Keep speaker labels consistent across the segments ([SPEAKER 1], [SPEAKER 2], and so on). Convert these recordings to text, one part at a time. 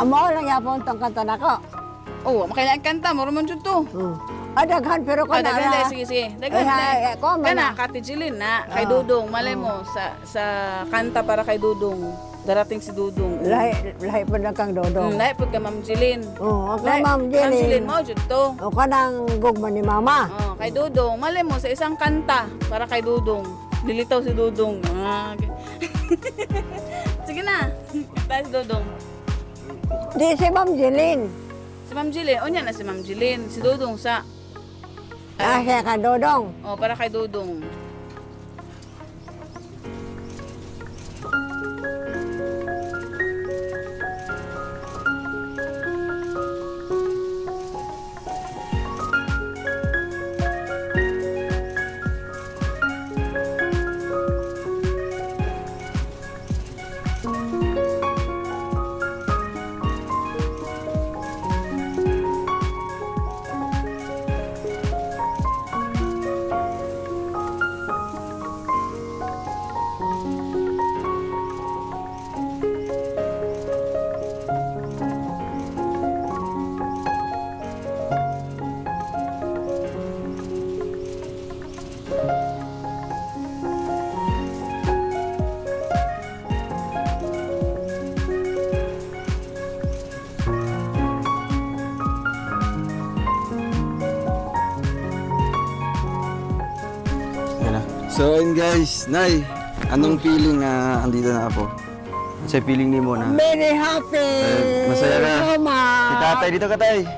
[SPEAKER 1] Amo lang yapon tong kanta nako.
[SPEAKER 2] Oh, makailan kanta, marunong dyan to.
[SPEAKER 1] Daghan pero ko na.
[SPEAKER 2] Daghan, sige. Daghan.
[SPEAKER 1] Ko
[SPEAKER 2] Kana, Kati Jilin na, kay Dudong. Malay mo, sa kanta para kay Dudong. Darating si Dudong.
[SPEAKER 1] Lahi po na kang Dudong.
[SPEAKER 2] Lahi po ka Ma'am Jilin.
[SPEAKER 1] Oo, ako Ma'am Jilin.
[SPEAKER 2] Ma'am Jilin mo, dyan to.
[SPEAKER 1] O ka nang gugma ni Mama.
[SPEAKER 2] Kay Dudong. Malay mo, sa isang kanta para kay Dudong. Lilitaw si Dudong. Sige na. Kanta si Dudong.
[SPEAKER 1] Di si Ma'am Jilin.
[SPEAKER 2] Si Ma'am Jilin. O niya na si Ma'am Jilin. Si Dudong sa...
[SPEAKER 1] Siya ka Dudong.
[SPEAKER 2] O, para kay Dudong.
[SPEAKER 3] So yun guys, Nay, anong feeling na andito na ako? Sa feeling ni mo na?
[SPEAKER 1] Very happy!
[SPEAKER 3] Masaya na. Si tatay, dito ka tay.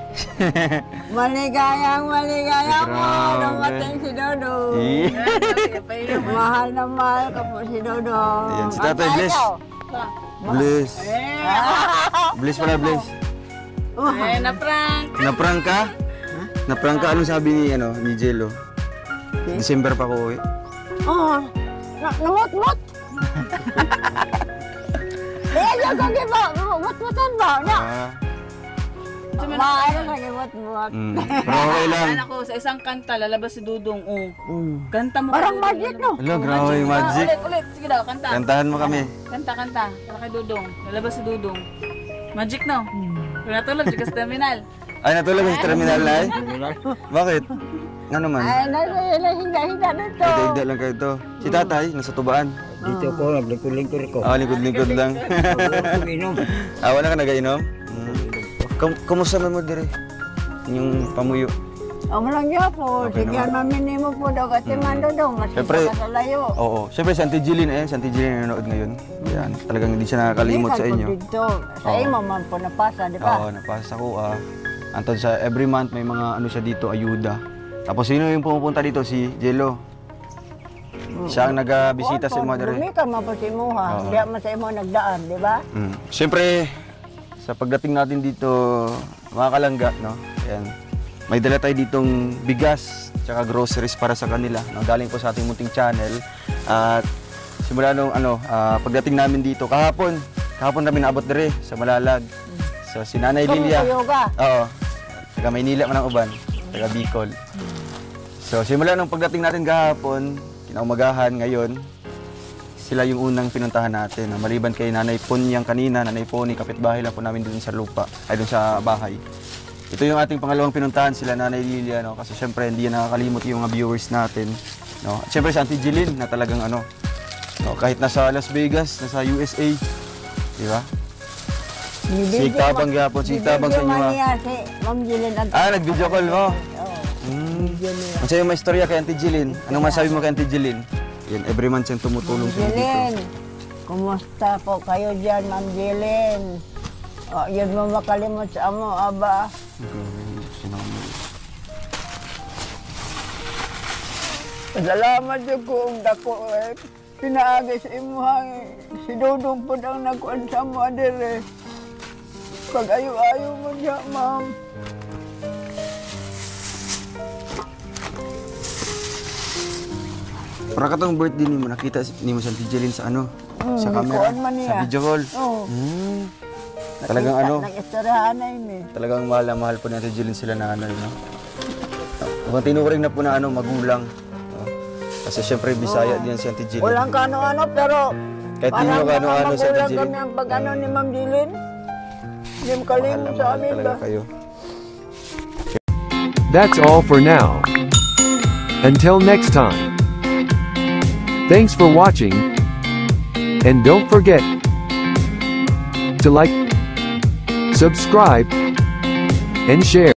[SPEAKER 1] Maligayang mo,
[SPEAKER 3] Grabe.
[SPEAKER 1] dumating si Dodong.
[SPEAKER 3] Eh.
[SPEAKER 1] Mahal na mahal ka po si Dodong.
[SPEAKER 3] Ayan, si tatay, bless. Bless. Bless pala, bless.
[SPEAKER 2] Na-prank.
[SPEAKER 3] Naprank ka? Naprank ka? Anong sabi ni, ni Jello? December pa ko uwi.
[SPEAKER 1] Oo. Namot-mot. Kaya yung kagi ba? Mot-motan ba? Maaari lagi mot-mot.
[SPEAKER 3] Pero okay lang.
[SPEAKER 2] Ano ko, sa isang kanta, lalabas si Dudong. Kanta mo.
[SPEAKER 1] Parang magic, no?
[SPEAKER 3] Hello, grabe magic.
[SPEAKER 2] Ulit. Sige daw, kanta.
[SPEAKER 3] Kantahan mo kami.
[SPEAKER 2] Kanta. Para kay Dudong. Lalabas si Dudong. Magic, no? Natulog, sa terminal.
[SPEAKER 3] Ay, natulog sa terminal na eh? Bakit? Nga naman?
[SPEAKER 1] Ay, hinga-hinga dito.
[SPEAKER 3] Higda lang kayo to. Si tatay, nasa tubaan.
[SPEAKER 4] Dito ko, naglingkod-lingkod ko.
[SPEAKER 3] Lingkod-lingkod lang.
[SPEAKER 4] Uminom.
[SPEAKER 3] Wala ka nag-inom? Kumusta mo dire? Yung pamuyo.
[SPEAKER 1] Lang niya po.
[SPEAKER 3] Okay
[SPEAKER 1] Sige, mamini mo po daw kasi mando daw.
[SPEAKER 3] Siyempre,
[SPEAKER 1] Masipag ka sa layo.
[SPEAKER 3] Oo. Siyempre, si Auntie Jilin si Auntie Jilin nanonood ngayon. Yan, talagang hindi siya nakakalimot sa inyo.
[SPEAKER 1] Dito. Sa imo man po napasa, di ba?
[SPEAKER 3] Oo, napasa ko. Anton sa every month may mga ano siya dito, ayuda. Tapos sino yung pumupunta dito? Si Jello. Siya ang nag-bisita sa mga dire.
[SPEAKER 1] Dumi ka mapusin mo ha. Hindi man sa imo nagdaan, di ba?
[SPEAKER 3] Siyempre, sa pagdating natin dito, mga kalangga, no? Ayan. May dala tayo ditong bigas, tsaka groceries para sa kanila. No? Galing po sa ating munting channel. At simula nung pagdating namin dito, kahapon namin naabot dire sa Malalag. So si Nanay Lilia. Oo. Taga Maynila man ang uban, taga Bicol. So simula nung pagdating natin kahapon, kinaumagahan ngayon, sila yung unang pinuntahan natin. Maliban kay Nanay Ponyang kanina, Nanay Pony, kapitbahay lang po namin dun sa lupa, ay dun sa bahay. Ito yung ating pangalawang pinuntahan, sila Nanay Lilia, no? Kasi syempre hindi yan nakakalimot yung mga viewers natin. No? At syempre si Auntie Jilin na talagang no? Kahit nasa Las Vegas, nasa USA, di ba? Sigtabang yapon, sigtabang sa inyo ha.
[SPEAKER 1] Si Ma'am Jilin.
[SPEAKER 3] Nag-video call mo? Ano sa'yo may istorya kay Auntie Jilin? Anong masabi mo kay Auntie Jilin? Yan, every month siyang tumutulong sa dito.
[SPEAKER 1] Jilin, kumusta po kayo dyan, Ma'am Jilin? Yun mo makalimot sa amo, aba. Salamat yung kung dako eh. Pinaagi sa imuhang si Dudong po ang nagkuhan sa mo, adere. Pag ayo-ayo mo dyan, Ma'am.
[SPEAKER 3] Para katong birthday ni mo, nakita ni mo sa Auntie Jilin sa sa camera, sa video call. Talagang
[SPEAKER 1] Nag-istirahan na yun eh.
[SPEAKER 3] Talagang mahal na mahal po ni Auntie Jilin sila na Kung tinuring na po na magulang. Kasi syempre Bisaya din si Auntie Jilin.
[SPEAKER 1] Walang kano-ano pero
[SPEAKER 3] kahit di nyo kano-ano sa Auntie
[SPEAKER 1] magulang
[SPEAKER 3] Jilin.
[SPEAKER 1] kami ang pag-ano ni Ma'am Jilin. Hindi mo
[SPEAKER 3] Mahal
[SPEAKER 1] kalimut
[SPEAKER 3] na
[SPEAKER 1] sa
[SPEAKER 3] mahal
[SPEAKER 1] amin ba?
[SPEAKER 3] talaga kayo.
[SPEAKER 5] That's all for now. Until next time. Thanks for watching. And don't forget to like, subscribe, and share.